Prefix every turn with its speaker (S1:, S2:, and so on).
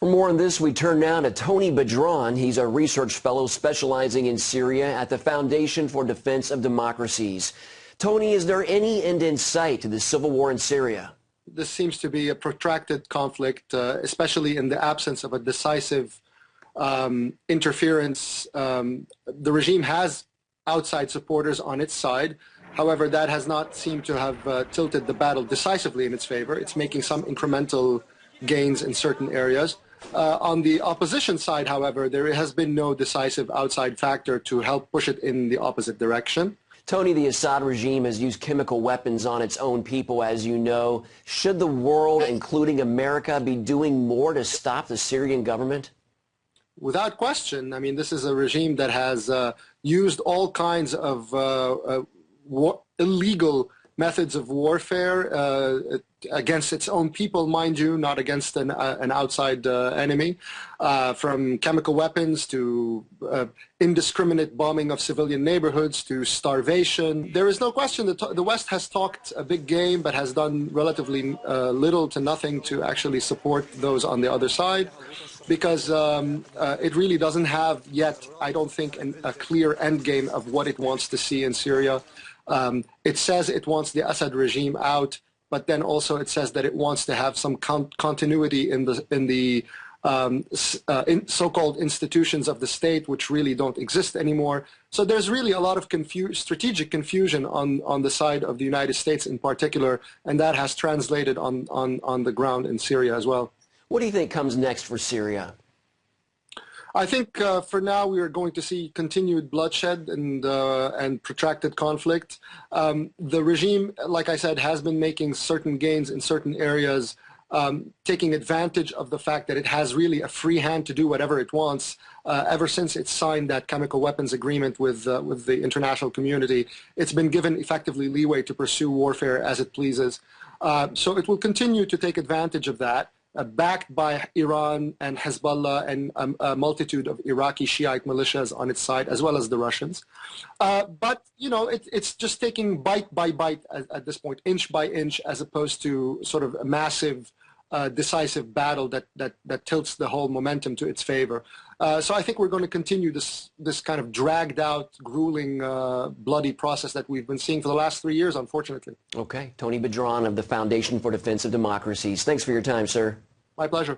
S1: For more on this, we turn now to Tony Badran. He's a research fellow specializing in Syria at the Foundation for Defense of Democracies. Tony, is there any end in sight to the civil war in Syria?
S2: This seems to be a protracted conflict, especially in the absence of a decisive interference. The regime has outside supporters on its side. However, that has not seemed to have tilted the battle decisively in its favor. It's making some incremental gains in certain areas. On the opposition side, however, there has been no decisive outside factor to help push it in the opposite direction.
S1: Tony, the Assad regime has used chemical weapons on its own people, as you know. Should the world, including America, be doing more to stop the Syrian government?
S2: Without question. I mean, this is a regime that has used all kinds of illegal methods of warfare against its own people, mind you, not against an outside enemy, from chemical weapons to indiscriminate bombing of civilian neighborhoods to starvation. There is no question that the West has talked a big game but has done relatively little to nothing to actually support those on the other side, because it really doesn't have yet, I don't think, a clear end game of what it wants to see in Syria. It says it wants the Assad regime out, but then also it says that it wants to have some continuity in the so-called institutions of the state, which really don't exist anymore. So there's really a lot of strategic confusion on the side of the United States in particular, and that has translated on the ground in Syria as well.
S1: What do you think comes next for Syria?
S2: I think for now we are going to see continued bloodshed and protracted conflict. The regime, like I said, has been making certain gains in certain areas, taking advantage of the fact that it has really a free hand to do whatever it wants. Ever since it signed that chemical weapons agreement with the international community, it's been given effectively leeway to pursue warfare as it pleases. So it will continue to take advantage of that. Backed by Iran and Hezbollah and a multitude of Iraqi Shiite militias on its side, as well as the Russians. But, you know, it's just taking bite by bite at this point, inch by inch, as opposed to sort of a massive, decisive battle that tilts the whole momentum to its favor. So I think we're going to continue this kind of dragged out, grueling, bloody process that we've been seeing for the last 3 years, unfortunately.
S1: Okay. Tony Badran of the Foundation for Defense of Democracies. Thanks for your time, sir.
S2: My pleasure.